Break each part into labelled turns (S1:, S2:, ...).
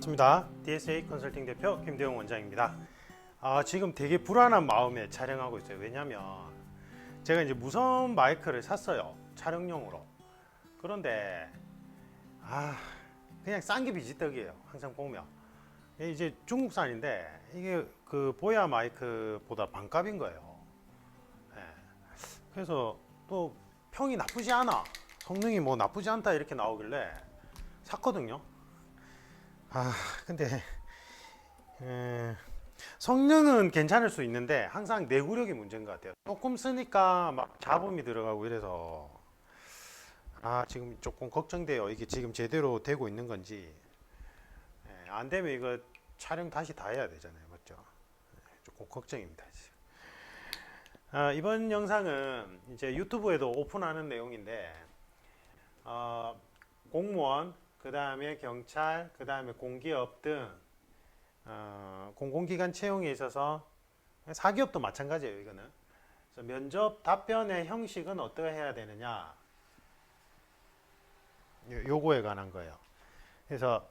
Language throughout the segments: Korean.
S1: 반갑습니다. DSA 컨설팅 대표 김대용 원장입니다. 지금 되게 불안한 마음에 촬영하고 있어요. 왜냐면 제가 이제 무선 마이크를 샀어요. 촬영용으로. 그런데 그냥 싼 게 비지떡이에요. 항상 보면 이게 이제 중국산인데 이게 그 보야 마이크보다 반값인 거예요. 예. 그래서 또 평이 나쁘지 않아. 성능이 뭐 나쁘지 않다 이렇게 나오길래 샀거든요. 근데 성능은 괜찮을 수 있는데 항상 내구력이 문제인 것 같아요. 조금 쓰니까 막 잡음이 들어가고 이래서 지금 조금 걱정돼요. 이게 지금 제대로 되고 있는 건지. 안 되면 이거 촬영 다시 다 해야 되잖아요. 맞죠? 조금 걱정입니다. 지금. 이번 영상은 이제 유튜브에도 오픈하는 내용인데 공무원, 그 다음에 경찰, 그 다음에 공기업 등 공공기관 채용에 있어서 사기업도 마찬가지예요. 이거는 그래서 면접 답변의 형식은 어떻게 해야 되느냐, 요거에 관한 거예요. 그래서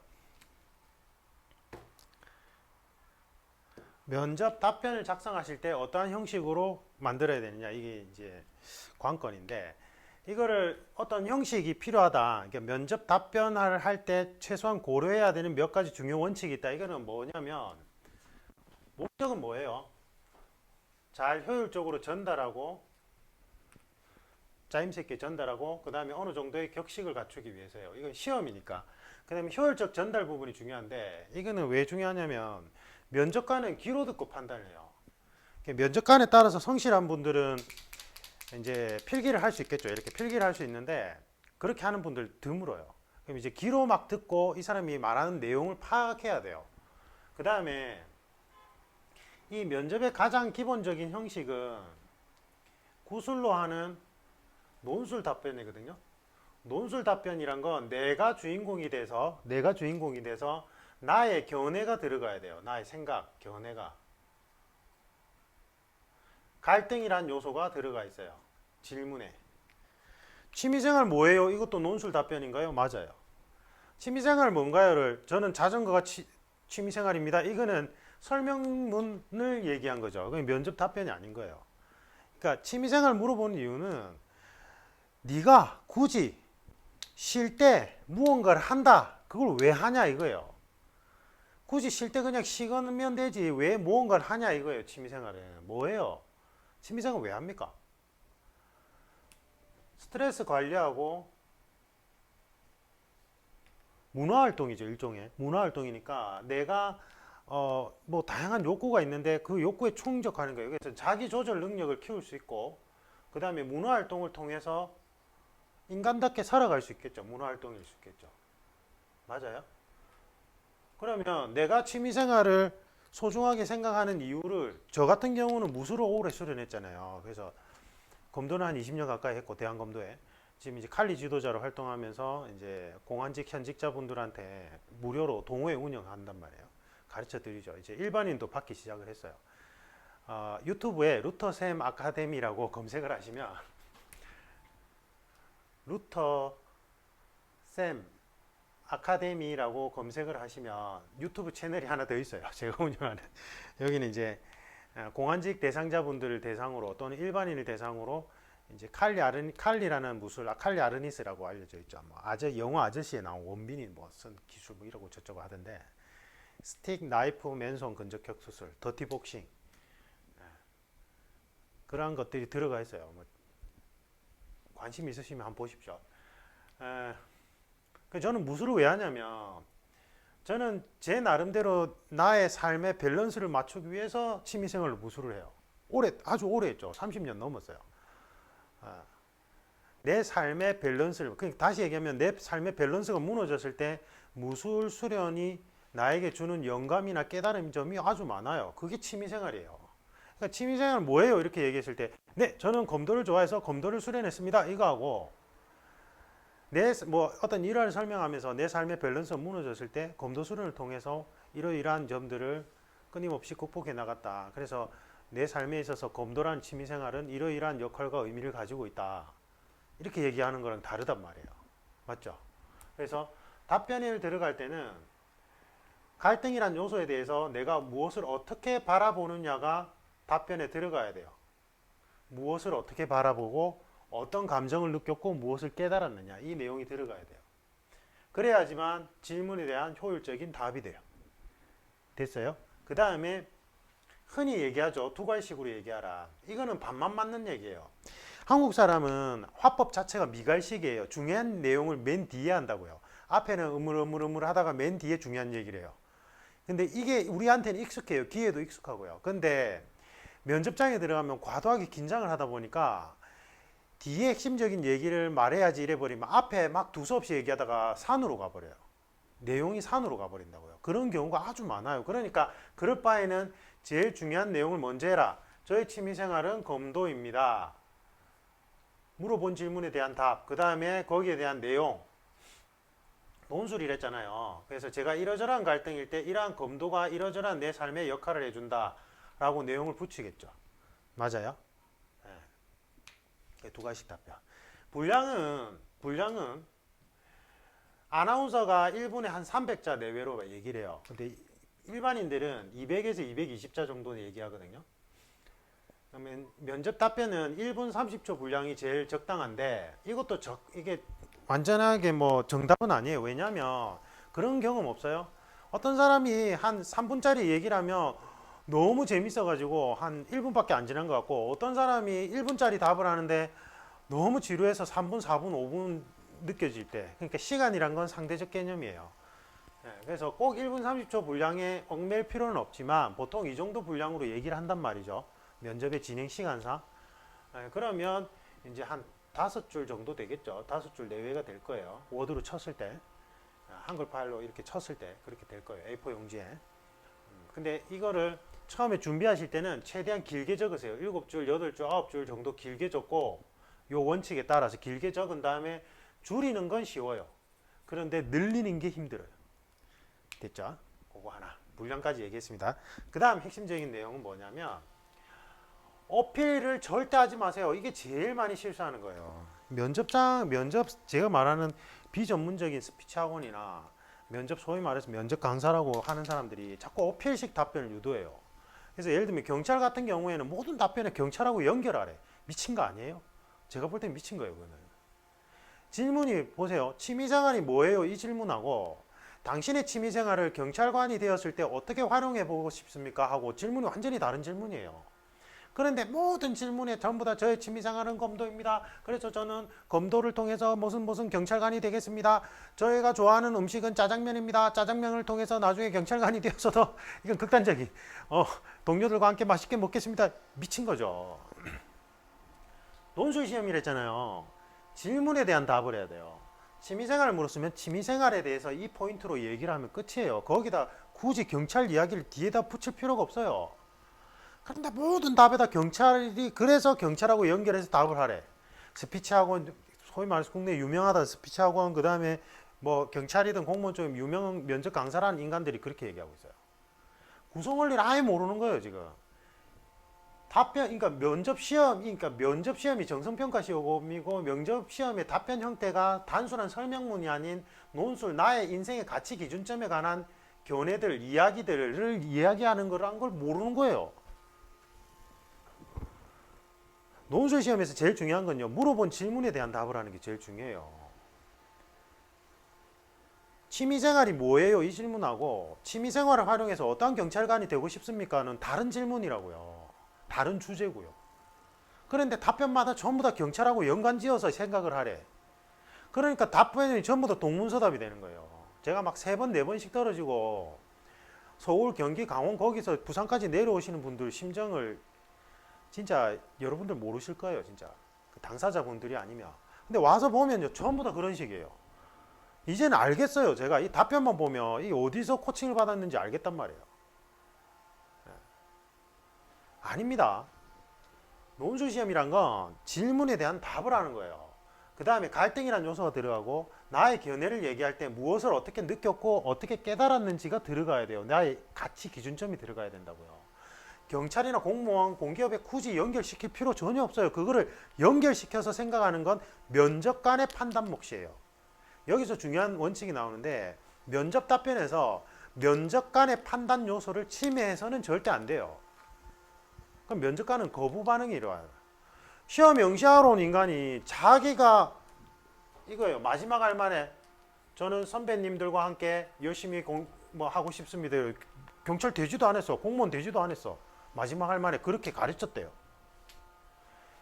S1: 면접 답변을 작성하실 때 어떠한 형식으로 만들어야 되느냐, 이게 이제 관건인데, 이거를 어떤 형식이 필요하다. 그러니까 면접 답변을 할 때 최소한 고려해야 되는 몇 가지 중요 원칙이 있다. 이거는 뭐냐면, 목적은 뭐예요? 잘 효율적으로 전달하고, 짜임새 있게 전달하고, 그 다음에 어느 정도의 격식을 갖추기 위해서요. 이건 시험이니까. 그 다음에 효율적 전달 부분이 중요한데, 이거는 왜 중요하냐면 면접관은 귀로 듣고 판단을 해요. 면접관에 따라서 성실한 분들은 이제 필기를 할 수 있겠죠. 이렇게 필기를 할 수 있는데 그렇게 하는 분들 드물어요. 그럼 이제 귀로 막 듣고 이 사람이 말하는 내용을 파악해야 돼요. 그 다음에 이 면접의 가장 기본적인 형식은 구술로 하는 논술 답변이거든요. 논술 답변이란 건 내가 주인공이 돼서 나의 견해가 들어가야 돼요. 나의 생각, 견해가. 갈등이란 요소가 들어가 있어요. 질문에. 취미생활 뭐예요? 이것도 논술 답변인가요? 맞아요. 취미생활 뭔가요를 저는 자전거가 취미생활입니다. 이거는 설명문을 얘기한 거죠. 그게 면접 답변이 아닌 거예요. 그러니까 취미생활 물어보는 이유는 네가 굳이 쉴 때 무언가를 한다. 그걸 왜 하냐 이거예요. 굳이 쉴 때 그냥 쉬면 되지 왜 무언가를 하냐 이거예요. 취미생활은 뭐예요? 취미생활 왜 합니까? 스트레스 관리하고 문화활동이죠. 일종의 문화활동이니까 내가 뭐 다양한 욕구가 있는데 그 욕구에 충족하는 거예요. 그래서 자기 조절 능력을 키울 수 있고, 그 다음에 문화활동을 통해서 인간답게 살아갈 수 있겠죠. 문화활동일 수 있겠죠. 맞아요? 그러면 내가 취미생활을 소중하게 생각하는 이유를, 저 같은 경우는 무술을 오래 수련했잖아요. 그래서 검도는 한 20년 가까이 했고, 대한검도에 지금 이제 칼리 지도자로 활동하면서 이제 공안직 현직자분들한테 무료로 동호회 운영한단 말이에요. 가르쳐 드리죠. 이제 일반인도 받기 시작을 했어요. 유튜브에 루터샘 아카데미라고 검색을 하시면, 루터샘 아카데미라고 검색을 하시면 유튜브 채널이 하나 더 있어요. 제가 운영하는. 여기는 이제 공안직 대상자분들을 대상으로 또는 일반인을 대상으로 이제 칼리라는 무술, 칼리 아르니스라고 알려져 있죠. 뭐 영화 아저씨에 나온 원빈이 뭐 쓴 기술 뭐 이러고 저쩌고 하던데, 스틱, 나이프, 맨손 근접격 수술, 더티 복싱, 그러한 것들이 들어가 있어요. 뭐 관심 있으시면 한번 보십시오. 저는 무술을 왜 하냐면, 저는 제 나름대로 나의 삶의 밸런스를 맞추기 위해서 취미생활로 무술을 해요. 아주 오래 했죠. 30년 넘었어요. 내 삶의 밸런스를, 다시 얘기하면 내 삶의 밸런스가 무너졌을 때 무술 수련이 나에게 주는 영감이나 깨달음 점이 아주 많아요. 그게 취미생활이에요. 그러니까 취미생활 뭐예요? 이렇게 얘기했을 때, 네, 저는 검도를 좋아해서 검도를 수련했습니다. 이거하고, 어떤 일화를 설명하면서 내 삶의 밸런스가 무너졌을 때 검도 수련을 통해서 이러이러한 점들을 끊임없이 극복해 나갔다. 그래서 내 삶에 있어서 검도라는 취미생활은 이러이러한 역할과 의미를 가지고 있다. 이렇게 얘기하는 거랑 다르단 말이에요. 맞죠? 그래서 답변을 들어갈 때는 갈등이란 요소에 대해서 내가 무엇을 어떻게 바라보느냐가 답변에 들어가야 돼요. 무엇을 어떻게 바라보고 어떤 감정을 느꼈고 무엇을 깨달았느냐, 이 내용이 들어가야 돼요. 그래야지만 질문에 대한 효율적인 답이 돼요. 됐어요? 그 다음에 흔히 얘기하죠. 두괄식으로 얘기하라. 이거는 반만 맞는 얘기예요. 한국 사람은 화법 자체가 미갈식이에요. 중요한 내용을 맨 뒤에 한다고요. 앞에는 으물으물 하다가 맨 뒤에 중요한 얘기를 해요. 근데 이게 우리한테는 익숙해요. 귀에도 익숙하고요. 근데 면접장에 들어가면 과도하게 긴장을 하다 보니까 뒤에 핵심적인 얘기를 말해야지 이래버리면 앞에 막 두서없이 얘기하다가 산으로 가버려요. 내용이 산으로 가버린다고요. 그런 경우가 아주 많아요. 그러니까 그럴 바에는 제일 중요한 내용을 먼저 해라. 저의 취미생활은 검도입니다. 물어본 질문에 대한 답, 그 다음에 거기에 대한 내용. 논술이라 했잖아요. 그래서 제가 이러저러한 갈등일 때 이러한 검도가 이러저러한 내 삶의 역할을 해준다 라고 내용을 붙이겠죠. 맞아요? 네. 두 가지 답변. 분량은 아나운서가 1분에 한 300자 내외로 얘기를 해요. 근데 일반인들은 200에서 220자 정도 얘기하거든요. 그러면 면접 답변은 1분 30초 분량이 제일 적당한데 이것도 이게 완전하게 뭐 정답은 아니에요. 왜냐하면 그런 경험 없어요? 어떤 사람이 한 3분짜리 얘기를 하면 너무 재밌어가지고 한 1분밖에 안 지난 것 같고 어떤 사람이 1분짜리 답을 하는데 너무 지루해서 3분, 4분, 5분 느껴질 때, 그러니까 시간이란 건 상대적 개념이에요. 그래서 꼭 1분 30초 분량에 얽매일 필요는 없지만 보통 이 정도 분량으로 얘기를 한단 말이죠. 면접의 진행 시간상. 그러면 이제 한 5줄 정도 되겠죠. 5줄 내외가 될 거예요. 워드로 쳤을 때, 한글 파일로 이렇게 쳤을 때 그렇게 될 거예요. A4 용지에. 근데 이거를 처음에 준비하실 때는 최대한 길게 적으세요. 7줄, 8줄, 9줄 정도 길게 적고 요 원칙에 따라서 길게 적은 다음에 줄이는 건 쉬워요. 그런데 늘리는 게 힘들어요. 됐죠? 그거 하나. 분량까지 얘기했습니다. 그 다음 핵심적인 내용은 뭐냐면 어필을 절대 하지 마세요. 이게 제일 많이 실수하는 거예요. 면접 제가 말하는 비전문적인 스피치 학원이나 면접 소위 말해서 면접 강사라고 하는 사람들이 자꾸 어필식 답변을 유도해요. 그래서 예를 들면 경찰 같은 경우에는 모든 답변에 경찰하고 연결하래. 미친 거 아니에요? 제가 볼 땐 미친 거예요, 그거는. 질문이 보세요. 취미생활이 뭐예요? 이 질문하고 당신의 취미생활을 경찰관이 되었을 때 어떻게 활용해 보고 싶습니까? 하고 질문이 완전히 다른 질문이에요. 그런데 모든 질문에 전부 다 저의 취미생활은 검도입니다. 그래서 저는 검도를 통해서 무슨 경찰관이 되겠습니다. 저희가 좋아하는 음식은 짜장면입니다. 짜장면을 통해서 나중에 경찰관이 되어서도 이건 극단적인 동료들과 함께 맛있게 먹겠습니다. 미친 거죠. 논술 시험이랬잖아요. 질문에 대한 답을 해야 돼요. 취미생활을 물었으면 취미생활에 대해서 이 포인트로 얘기를 하면 끝이에요. 거기다 굳이 경찰 이야기를 뒤에다 붙일 필요가 없어요. 그런데 모든 답에다 경찰이 그래서 경찰하고 연결해서 답을 하래. 스피치학원, 소위 말해서 국내 유명하다 스피치학원, 그 다음에 뭐 경찰이든 공무원 쪽에 유명 면접 강사라는 인간들이 그렇게 얘기하고 있어요. 구성 원리를 아예 모르는 거예요 지금. 그러니까 면접 시험이 정성평가 시험이고 면접 시험의 답변 형태가 단순한 설명문이 아닌 논술, 나의 인생의 가치 기준점에 관한 견해들, 이야기들을 이야기하는 거란 걸 모르는 거예요. 논술 시험에서 제일 중요한 건요, 물어본 질문에 대한 답을 하는 게 제일 중요해요. 취미생활이 뭐예요? 이 질문하고 취미생활을 활용해서 어떤 경찰관이 되고 싶습니까?는 다른 질문이라고요. 다른 주제고요. 그런데 답변마다 전부 다 경찰하고 연관지어서 생각을 하래. 그러니까 답변이 전부 다 동문서답이 되는 거예요. 제가 막 3번, 4번씩 떨어지고 서울, 경기, 강원 거기서 부산까지 내려오시는 분들 심정을 진짜 여러분들 모르실 거예요. 진짜 그 당사자분들이 아니면. 근데 와서 보면요 전부 다 그런 식이에요. 이제는 알겠어요. 제가 이 답변만 보면 이 어디서 코칭을 받았는지 알겠단 말이에요. 아닙니다. 논술 시험이란 건 질문에 대한 답을 하는 거예요. 그 다음에 갈등이라는 요소가 들어가고 나의 견해를 얘기할 때 무엇을 어떻게 느꼈고 어떻게 깨달았는지가 들어가야 돼요. 나의 가치 기준점이 들어가야 된다고요. 경찰이나 공무원, 공기업에 굳이 연결시킬 필요 전혀 없어요. 그거를 연결시켜서 생각하는 건 면접관의 판단 몫이에요. 여기서 중요한 원칙이 나오는데 면접 답변에서 면접관의 판단 요소를 침해해서는 절대 안 돼요. 그럼 면접관은 거부 반응이 일어나요. 시험 응시하러 온 인간이 자기가 이거예요. 마지막 할 만에 저는 선배님들과 함께 열심히 뭐 하고 싶습니다. 경찰 되지도 않았어. 공무원 되지도 않았어. 마지막 할 만에 그렇게 가르쳤대요.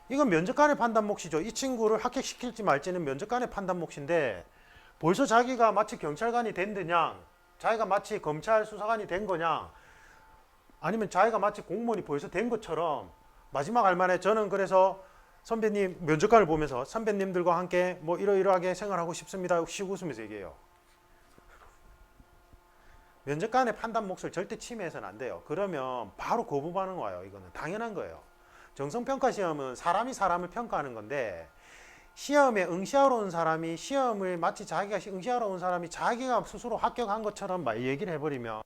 S1: 이건 면접관의 판단 몫이죠. 이 친구를 합격시킬지 말지는 면접관의 판단 몫인데 벌써 자기가 마치 경찰관이 된 듯냐, 자기가 마치 검찰 수사관이 된 거냐, 아니면 자기가 마치 공무원이 벌써 된 것처럼 마지막 할 만에 저는 그래서 선배님 면접관을 보면서 선배님들과 함께 뭐 이러이러하게 생활하고 싶습니다. 쉬고 웃으면서 얘기해요. 면접관의 판단 몫을 절대 침해해서는 안 돼요. 그러면 바로 거부 반응 와요. 이거는 당연한 거예요. 정성평가 시험은 사람이 사람을 평가하는 건데 시험에 응시하러 온 사람이 시험을 마치 자기가 응시하러 온 사람이 자기가 스스로 합격한 것처럼 막 얘기를 해버리면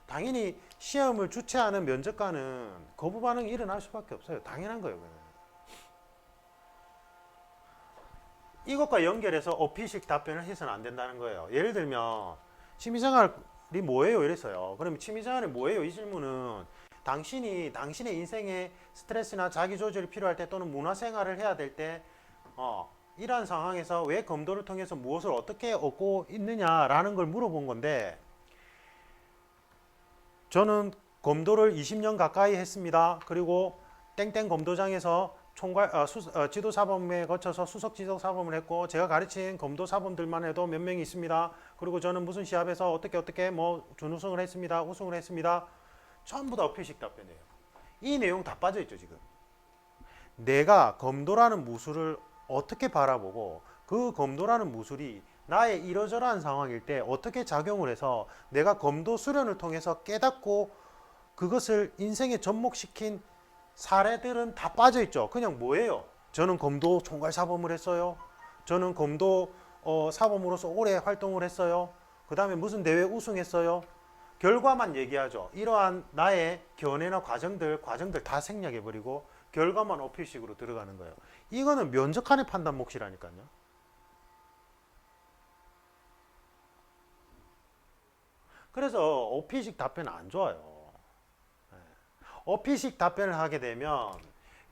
S1: 당연히 시험을 주최하는 면접관은 거부 반응이 일어날 수밖에 없어요. 당연한 거예요. 이것과 연결해서 어피식 답변을 해서는 안 된다는 거예요. 예를 들면 취미생활이 뭐예요? 이랬어요. 그러면 취미생활이 뭐예요? 이 질문은 당신의 인생에 스트레스나 자기조절이 필요할 때 또는 문화생활을 해야 될 때 이러한 상황에서 왜 검도를 통해서 무엇을 어떻게 얻고 있느냐라는 걸 물어본 건데 저는 검도를 20년 가까이 했습니다. 그리고 땡땡 검도장에서 지도사범에 거쳐서 수석 지도사범을 했고 제가 가르친 검도사범들만 해도 몇 명이 있습니다. 그리고 저는 무슨 시합에서 어떻게 뭐 준우승을 했습니다. 우승을 했습니다. 전부 다 어필식 답변이에요. 이 내용 다 빠져있죠 지금. 내가 검도라는 무술을 어떻게 바라보고 그 검도라는 무술이 나의 이러저러한 상황일 때 어떻게 작용을 해서 내가 검도 수련을 통해서 깨닫고 그것을 인생에 접목시킨 사례들은 다 빠져있죠. 그냥 뭐예요? 저는 검도 총괄 사범을 했어요. 저는 검도 사범으로서 오래 활동을 했어요. 그 다음에 무슨 대회 우승했어요. 결과만 얘기하죠. 이러한 나의 견해나 과정들 다 생략해버리고 결과만 어필식으로 들어가는 거예요. 이거는 면접관의 판단 몫이라니까요. 그래서 어필식 답변은 안 좋아요. 어필식 답변을 하게 되면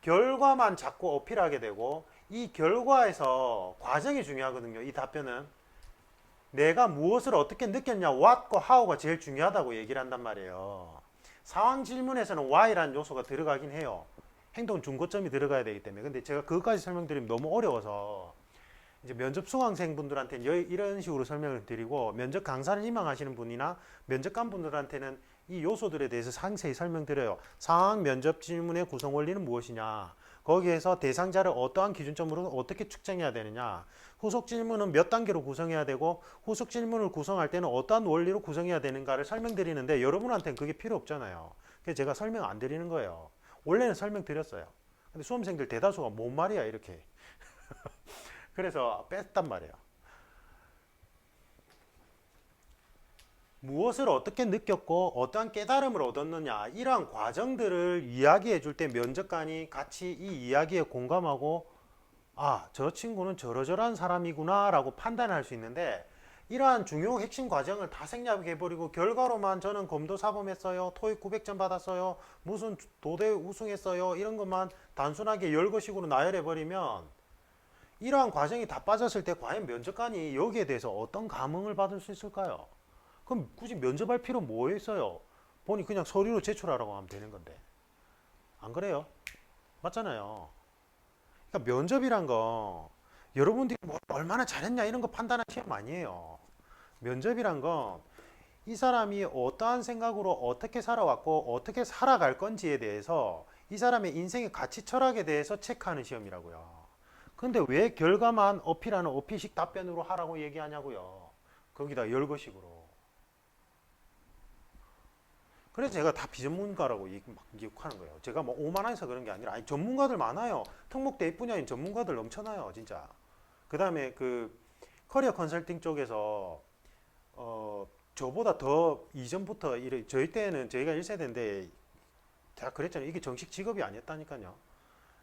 S1: 결과만 자꾸 어필하게 되고 이 결과에서 과정이 중요하거든요. 이 답변은 내가 무엇을 어떻게 느꼈냐, what과 how가 제일 중요하다고 얘기를 한단 말이에요. 상황 질문에서는 why라는 요소가 들어가긴 해요. 행동 중거점이 들어가야 되기 때문에. 근데 제가 그것까지 설명드리면 너무 어려워서 이제 면접 수강생분들한테는 이런 식으로 설명을 드리고 면접 강사를 희망하시는 분이나 면접관 분들한테는 이 요소들에 대해서 상세히 설명드려요. 상황 면접 질문의 구성 원리는 무엇이냐, 거기에서 대상자를 어떠한 기준점으로 어떻게 측정해야 되느냐, 후속 질문은 몇 단계로 구성해야 되고 후속 질문을 구성할 때는 어떠한 원리로 구성해야 되는가를 설명드리는데 여러분한테는 그게 필요 없잖아요. 그래서 제가 설명 안 드리는 거예요. 원래는 설명드렸어요. 근데 수험생들 대다수가 뭔 말이야 이렇게 그래서 뺐단 말이에요. 무엇을 어떻게 느꼈고 어떠한 깨달음을 얻었느냐, 이러한 과정들을 이야기해 줄 때 면접관이 같이 이 이야기에 공감하고 저 친구는 저러저러한 사람이구나 라고 판단할 수 있는데 이러한 중요 핵심 과정을 다 생략해버리고 결과로만 저는 검도 사범했어요, 토익 900점 받았어요, 무슨 도대 우승했어요, 이런 것만 단순하게 열거식으로 나열해버리면 이러한 과정이 다 빠졌을 때 과연 면접관이 여기에 대해서 어떤 감흥을 받을 수 있을까요? 그럼 굳이 면접할 필요 뭐 있어요? 보니 그냥 서류로 제출하라고 하면 되는 건데. 안 그래요? 맞잖아요. 그러니까 면접이란 거 여러분들이 뭐 얼마나 잘했냐 이런 거 판단하는 시험 아니에요. 면접이란 건 이 사람이 어떠한 생각으로 어떻게 살아왔고 어떻게 살아갈 건지에 대해서 이 사람의 인생의 가치 철학에 대해서 체크하는 시험이라고요. 근데 왜 결과만 어필하는 어필식 답변으로 하라고 얘기하냐고요. 거기다 열거식으로. 그래서 제가 다 비전문가라고 얘기하는 거예요. 제가 뭐 오만해서 그런 게 아니라 전문가들 많아요. 특목대 분야인 전문가들 넘쳐나요, 진짜. 그 다음에 그 커리어 컨설팅 쪽에서 저보다 더 이전부터 저희 때는 저희가 1세대인데 제가 그랬잖아요. 이게 정식 직업이 아니었다니까요.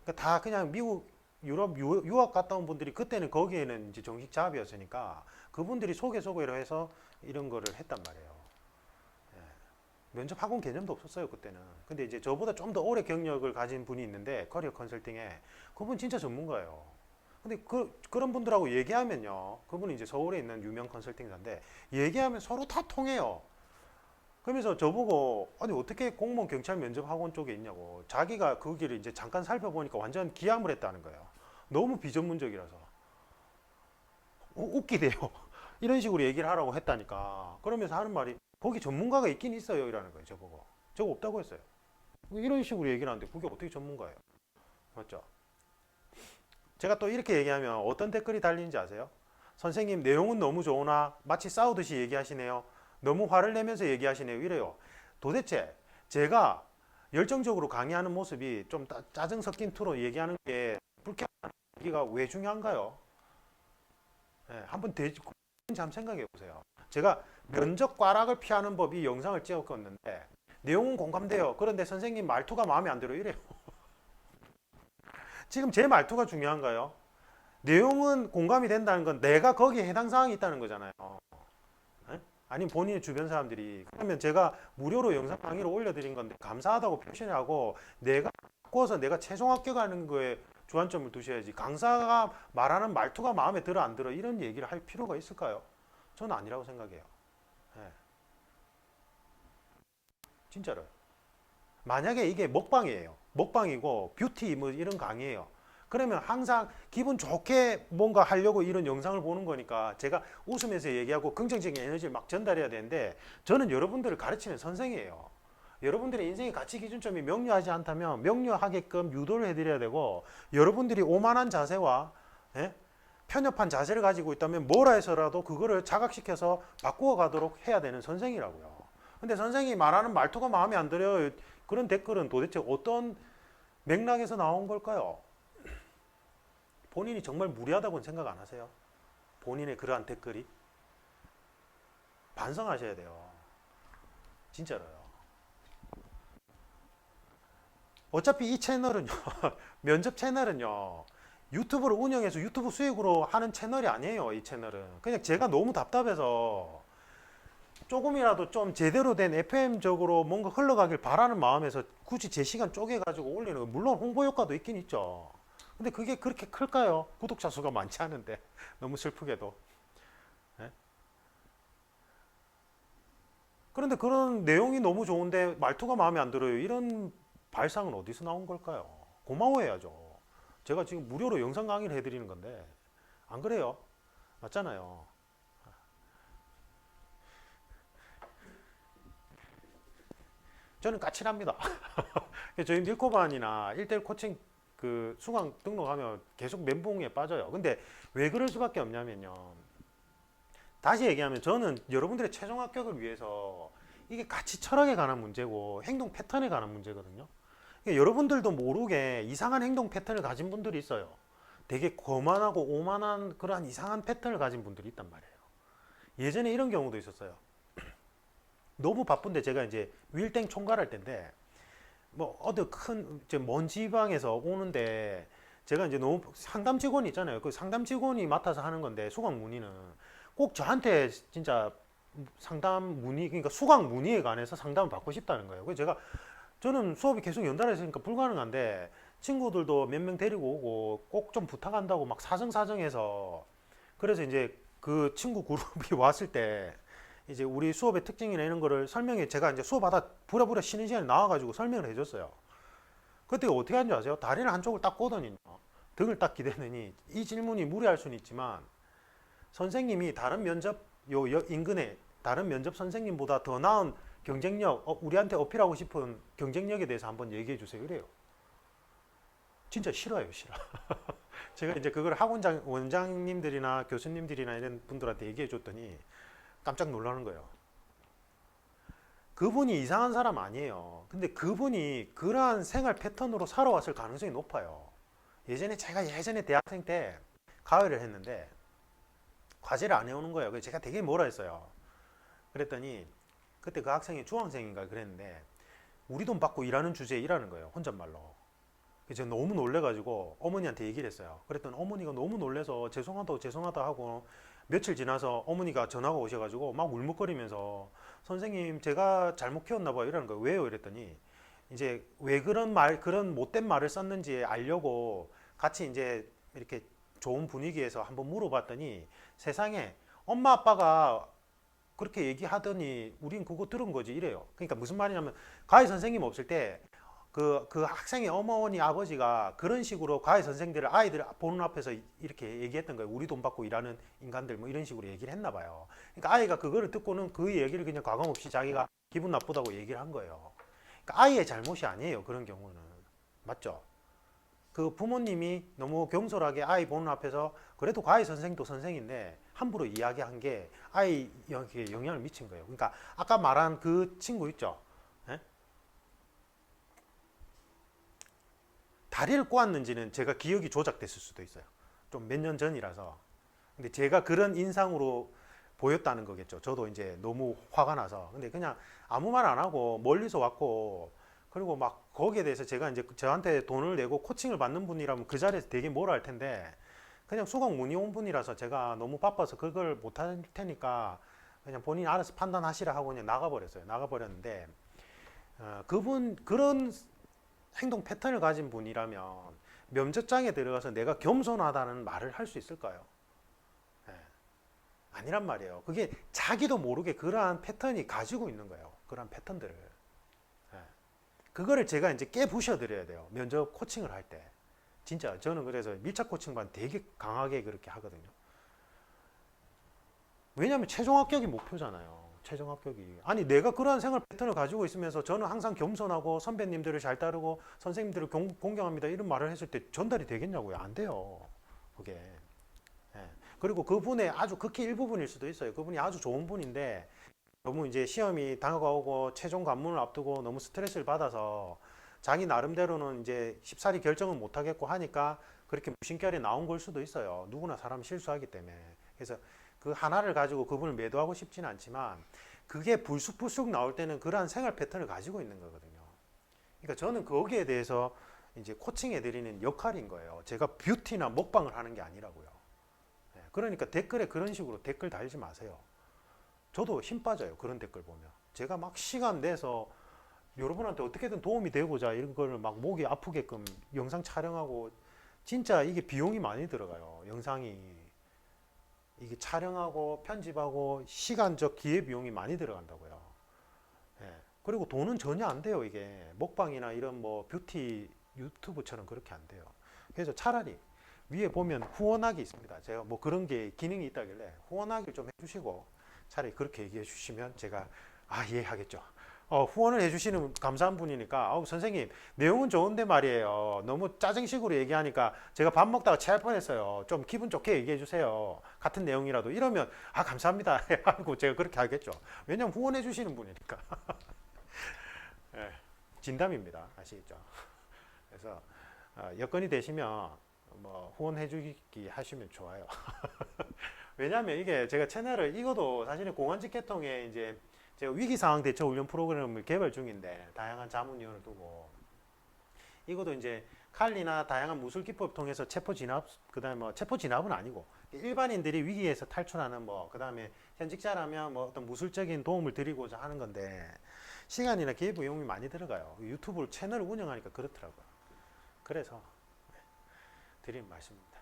S1: 그러니까 다 그냥 미국, 유럽 유학 갔다 온 분들이 그때는 거기에는 이제 정식 잡이었으니까 그분들이 소개로 해서 이런 거를 했단 말이에요. 면접 학원 개념도 없었어요 그때는. 근데 이제 저보다 좀 더 오래 경력을 가진 분이 있는데 커리어 컨설팅에 그분 진짜 전문가예요. 근데 그런 분들하고 얘기하면요, 그분이 이제 서울에 있는 유명 컨설팅사인데 얘기하면 서로 다 통해요. 그러면서 저보고 아니 어떻게 공무원 경찰 면접 학원 쪽에 있냐고. 자기가 그 길을 이제 잠깐 살펴보니까 완전 기함을 했다는 거예요. 너무 비전문적이라서 웃기대요. 이런 식으로 얘기를 하라고 했다니까. 그러면서 하는 말이 거기 전문가가 있긴 있어요 이라는 거예요. 저보고 저거 없다고 했어요. 이런 식으로 얘기를 하는데 그게 어떻게 전문가예요? 맞죠? 제가 또 이렇게 얘기하면 어떤 댓글이 달리는지 아세요? 선생님 내용은 너무 좋으나 마치 싸우듯이 얘기하시네요. 너무 화를 내면서 얘기하시네요. 이래요. 도대체 제가 열정적으로 강의하는 모습이 좀 짜증 섞인 투로 얘기하는 게 불쾌한 얘기가 왜 중요한가요? 네, 한번 한번 생각해 보세요. 제가 면접 과락을 피하는 법이 영상을 찍었는데 내용은 공감돼요. 그런데 선생님 말투가 마음에 안 들어요. 이래요. 지금 제 말투가 중요한가요? 내용은 공감이 된다는 건 내가 거기에 해당 사항이 있다는 거잖아요. 에? 아니면 본인의 주변 사람들이. 그러면 제가 무료로 영상 강의를 올려드린 건데 감사하다고 표시하고 내가 바꿔서 내가 최종 합격하는 거에 주안점을 두셔야지. 강사가 말하는 말투가 마음에 들어 안 들어 이런 얘기를 할 필요가 있을까요? 저는 아니라고 생각해요. 예. 진짜로요. 만약에 이게 먹방이에요. 먹방이고 뷰티 뭐 이런 강의예요. 그러면 항상 기분 좋게 뭔가 하려고 이런 영상을 보는 거니까 제가 웃으면서 얘기하고 긍정적인 에너지를 막 전달해야 되는데 저는 여러분들을 가르치는 선생이에요. 여러분들의 인생의 가치 기준점이 명료하지 않다면 명료하게끔 유도를 해드려야 되고 여러분들이 오만한 자세와 예? 편협한 자세를 가지고 있다면 뭐라 해서라도 그거를 자각시켜서 바꾸어 가도록 해야 되는 선생이라고요. 근데 선생이 말하는 말투가 마음에 안 들어요. 그런 댓글은 도대체 어떤 맥락에서 나온 걸까요? 본인이 정말 무리하다고는 생각 안 하세요? 본인의 그러한 댓글이? 반성하셔야 돼요. 진짜로요. 어차피 이 채널은요, 면접 채널은요, 유튜브를 운영해서 유튜브 수익으로 하는 채널이 아니에요, 이 채널은. 그냥 제가 너무 답답해서 조금이라도 좀 제대로 된 FM적으로 뭔가 흘러가길 바라는 마음에서 굳이 제 시간 쪼개가지고 올리는 거. 물론 홍보 효과도 있긴 있죠. 근데 그게 그렇게 클까요? 구독자 수가 많지 않은데. 너무 슬프게도. 예? 그런데 그런 내용이 너무 좋은데 말투가 마음에 안 들어요. 이런 발상은 어디서 나온 걸까요? 고마워해야죠. 제가 지금 무료로 영상 강의를 해드리는 건데. 안 그래요? 맞잖아요. 저는 까칠합니다. 저희 밀코반이나 1대1 코칭 그 수강 등록하면 계속 멘붕에 빠져요. 근데 왜 그럴 수밖에 없냐면요. 다시 얘기하면 저는 여러분들의 최종 합격을 위해서 이게 가치 철학에 관한 문제고 행동 패턴에 관한 문제거든요. 그러니까 여러분들도 모르게 이상한 행동 패턴을 가진 분들이 있어요. 되게 거만하고 오만한 그러한 이상한 패턴을 가진 분들이 있단 말이에요. 예전에 이런 경우도 있었어요. 너무 바쁜데 제가 이제 윌땡 총괄할 때인데 뭐 어디 큰 먼 지방에서 오는데 제가 이제 너무 상담 직원이 있잖아요. 그 상담 직원이 맡아서 하는 건데 수강 문의는 꼭 저한테 진짜 상담 문의 그러니까 수강 문의에 관해서 상담을 받고 싶다는 거예요. 그래서 저는 수업이 계속 연달아 있으니까 불가능한데 친구들도 몇 명 데리고 오고 꼭 좀 부탁한다고 막 사정사정해서 그래서 이제 그 친구 그룹이 왔을 때 이제 우리 수업의 특징이나 이런 거를 설명해 제가 이제 수업하다 부랴부랴 쉬는 시간에 나와가지고 설명을 해줬어요. 그때 어떻게 하는 줄 아세요? 다리를 한쪽을 딱 꽂더니 등을 딱 기대더니 이 질문이 무리할 수는 있지만 선생님이 다른 면접 인근에 다른 면접 선생님보다 더 나은 경쟁력 우리한테 어필하고 싶은 경쟁력에 대해서 한번 얘기해 주세요. 그래요. 진짜 싫어요, 싫어. 제가 이제 그걸 학원장 원장님들이나 교수님들이나 이런 분들한테 얘기해 줬더니 깜짝 놀라는 거예요. 그분이 이상한 사람 아니에요. 근데 그분이 그러한 생활 패턴으로 살아왔을 가능성이 높아요. 예전에 대학생 때 가을을 했는데 과제를 안 해오는 거예요. 그래서 제가 되게 뭐라 했어요. 그랬더니 그때 그 학생이 중학생인가 그랬는데 우리 돈 받고 일하는 주제에 일하는 거예요. 혼잣말로. 그래서 제가 너무 놀래가지고 어머니한테 얘기를 했어요. 그랬더니 어머니가 너무 놀래서 죄송하다 하고 며칠 지나서 어머니가 전화가 오셔가지고 막 울먹거리면서 선생님 제가 잘못 키웠나 봐요 이러는 거예요. 왜요? 이랬더니 이제 왜 그런 말 그런 못된 말을 썼는지 알려고 같이 이제 이렇게 좋은 분위기에서 한번 물어봤더니 세상에 엄마 아빠가 그렇게 얘기하더니 우린 그거 들은 거지 이래요. 그러니까 무슨 말이냐면 과외 선생님 없을 때 그 학생의 어머니 아버지가 그런 식으로 과외 선생들을 아이들 보는 앞에서 이렇게 얘기했던 거예요. 우리 돈 받고 일하는 인간들 뭐 이런 식으로 얘기를 했나 봐요. 그러니까 아이가 그거를 듣고는 그 얘기를 그냥 과감 없이 자기가 기분 나쁘다고 얘기를 한 거예요. 그러니까 아이의 잘못이 아니에요. 그런 경우는. 맞죠? 그 부모님이 너무 경솔하게 아이 보는 앞에서 그래도 과외 선생도 선생인데 함부로 이야기한 게 아이에게 영향을 미친 거예요. 그러니까 아까 말한 그 친구 있죠? 예? 다리를 꼬았는지는 제가 기억이 조작됐을 수도 있어요. 좀 몇 년 전이라서. 근데 제가 그런 인상으로 보였다는 거겠죠. 저도 이제 너무 화가 나서. 근데 그냥 아무 말 안 하고 멀리서 왔고, 그리고 막 거기에 대해서 제가 이제 저한테 돈을 내고 코칭을 받는 분이라면 그 자리에서 되게 뭐라 할 텐데, 그냥 수강 문의 온 분이라서 제가 너무 바빠서 그걸 못 할 테니까 그냥 본인이 알아서 판단하시라 하고 그냥 나가버렸어요. 나가버렸는데, 그분, 그런 행동 패턴을 가진 분이라면 면접장에 들어가서 내가 겸손하다는 말을 할 수 있을까요? 예, 아니란 말이에요. 그게 자기도 모르게 그러한 패턴이 가지고 있는 거예요. 그러한 패턴들을. 예, 그거를 제가 이제 깨부셔 드려야 돼요. 면접 코칭을 할 때. 진짜 저는 그래서 밀착 코칭반 되게 강하게 그렇게 하거든요. 왜냐하면 최종 합격이 목표잖아요. 최종 합격이. 아니 내가 그러한 생활 패턴을 가지고 있으면서 저는 항상 겸손하고 선배님들을 잘 따르고 선생님들을 공경합니다 이런 말을 했을 때 전달이 되겠냐고요. 안 돼요. 그게. 예. 그리고 그분의 아주 극히 일부분일 수도 있어요. 그분이 아주 좋은 분인데 너무 이제 시험이 다가오고 최종 관문을 앞두고 너무 스트레스를 받아서 자기 나름대로는 이제 쉽사리 결정을 못 하겠고 하니까 그렇게 무심결에 나온 걸 수도 있어요. 누구나 사람 실수하기 때문에. 그래서 그 하나를 가지고 그분을 매도하고 싶지는 않지만 그게 불쑥불쑥 나올 때는 그러한 생활 패턴을 가지고 있는 거거든요. 그러니까 저는 거기에 대해서 이제 코칭해 드리는 역할인 거예요. 제가 뷰티나 먹방을 하는 게 아니라고요. 예, 그러니까 댓글에 그런 식으로 댓글 달지 마세요. 저도 힘 빠져요. 그런 댓글 보면. 제가 막 시간 내서 여러분한테 어떻게든 도움이 되고자 이런 거를 막 목이 아프게끔 영상 촬영하고 진짜 이게 비용이 많이 들어가요. 영상이. 이게 촬영하고 편집하고 시간적 기회비용이 많이 들어간다고요. 예. 그리고 돈은 전혀 안 돼요. 이게 먹방이나 이런 뭐 뷰티 유튜브처럼 그렇게 안 돼요. 그래서 차라리 위에 보면 후원하기 있습니다. 제가 뭐 그런 게 기능이 있다길래 후원하기 좀 해주시고 차라리 그렇게 얘기해 주시면 제가 예 하겠죠. 후원을 해주시는 감사한 분이니까 선생님 내용은 좋은데 말이에요. 너무 짜증식으로 얘기하니까 제가 밥 먹다가 체할 뻔했어요. 좀 기분 좋게 얘기해 주세요. 같은 내용이라도 이러면 감사합니다 하고 제가 그렇게 하겠죠. 왜냐면 후원해 주시는 분이니까. 예, 진담입니다. 아시겠죠? 그래서 여건이 되시면 뭐 후원해 주기 하시면 좋아요. 왜냐하면 이게 제가 채널을 이것도 사실은 공원직 계통에 이제 제가 위기상황 대처 훈련 프로그램을 개발 중인데 다양한 자문위원을 두고 이것도 이제 칼리나 다양한 무술 기법 통해서 체포 진압 그다음에 뭐 체포 진압은 아니고 일반인들이 위기에서 탈출하는 뭐 그다음에 현직자라면 뭐 어떤 무술적인 도움을 드리고자 하는 건데 시간이나 기회비용이 많이 들어가요. 유튜브 채널을 운영하니까 그렇더라고요. 그래서 드리는 말씀입니다.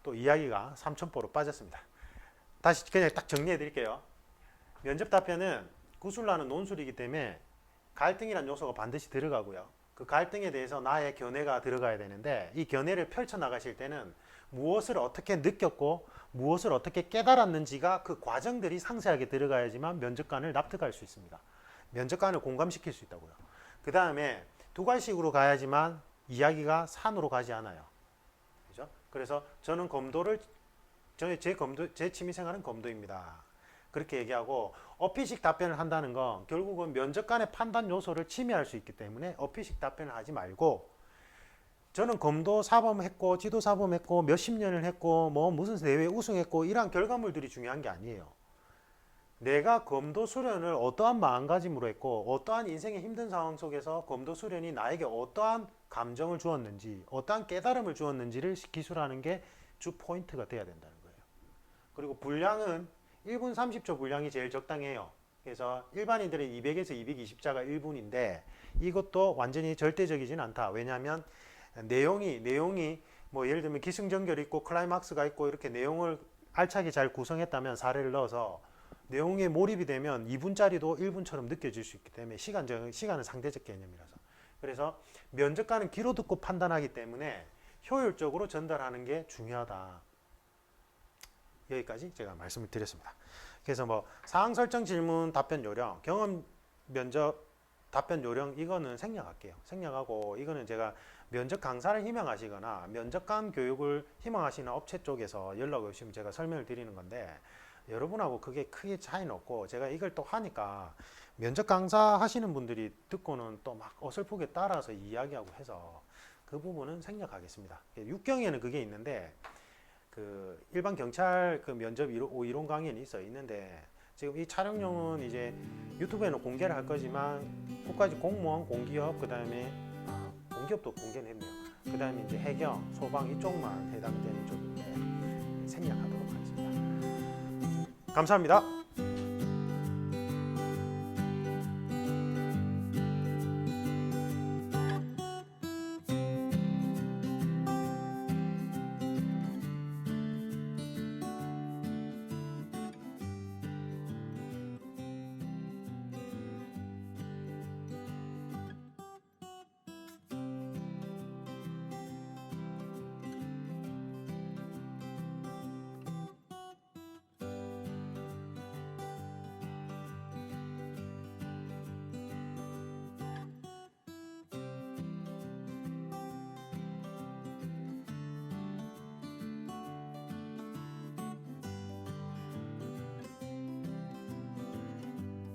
S1: 또 이야기가 삼천포로 빠졌습니다. 다시 그냥 딱 정리해 드릴게요. 면접 답변은 구술라는 논술이기 때문에 갈등이란 요소가 반드시 들어가고요. 그 갈등에 대해서 나의 견해가 들어가야 되는데 이 견해를 펼쳐 나가실 때는 무엇을 어떻게 느꼈고 무엇을 어떻게 깨달았는지가 그 과정들이 상세하게 들어가야지만 면접관을 납득할 수 있습니다. 면접관을 공감시킬 수 있다고요. 그 다음에 두 갈식으로 가야지만 이야기가 산으로 가지 않아요. 그죠? 그래서 저는 제 취미생활은 검도입니다. 그렇게 얘기하고 어피식 답변을 한다는 건 결국은 면접관의 판단 요소를 침해할 수 있기 때문에 어피식 답변을 하지 말고 저는 검도 사범했고 지도 사범했고 몇십 년을 했고 뭐 무슨 대회 우승했고 이러한 결과물들이 중요한 게 아니에요. 내가 검도 수련을 어떠한 마음가짐으로 했고 어떠한 인생의 힘든 상황 속에서 검도 수련이 나에게 어떠한 감정을 주었는지 어떠한 깨달음을 주었는지를 기술하는 게 주 포인트가 돼야 된다는 거예요. 그리고 분량은 1분 30초 분량이 제일 적당해요. 그래서 일반인들은 200에서 220자가 1분인데 이것도 완전히 절대적이진 않다. 왜냐하면 내용이 뭐 예를 들면 기승전결이 있고 클라이막스가 있고 이렇게 내용을 알차게 잘 구성했다면 사례를 넣어서 내용에 몰입이 되면 2분짜리도 1분처럼 느껴질 수 있기 때문에 시간은 상대적 개념이라서. 그래서 면접관은 귀로 듣고 판단하기 때문에 효율적으로 전달하는 게 중요하다. 여기까지 제가 말씀을 드렸습니다. 그래서 뭐 상황 설정 질문 답변 요령, 경험 면접 답변 요령 이거는 생략할게요. 생략하고 이거는 제가 면접 강사를 희망하시거나 면접관 교육을 희망하시는 업체 쪽에서 연락 오시면 제가 설명을 드리는 건데 여러분하고 그게 크게 차이는 없고 제가 이걸 또 하니까 면접 강사 하시는 분들이 듣고는 또 막 어설프게 따라서 이야기하고 해서 그 부분은 생략하겠습니다. 육경에는 그게 있는데 그 일반 경찰 그 면접 이론 강의는 있는데 지금 이 촬영용은 이제 유튜브에는 공개를 할 거지만 국가직 공무원, 공기업 그다음에 공기업도 공개는 했네요. 그다음에 이제 해경, 소방 이쪽만 해당되는 쪽인데 생략하도록 하겠습니다. 감사합니다.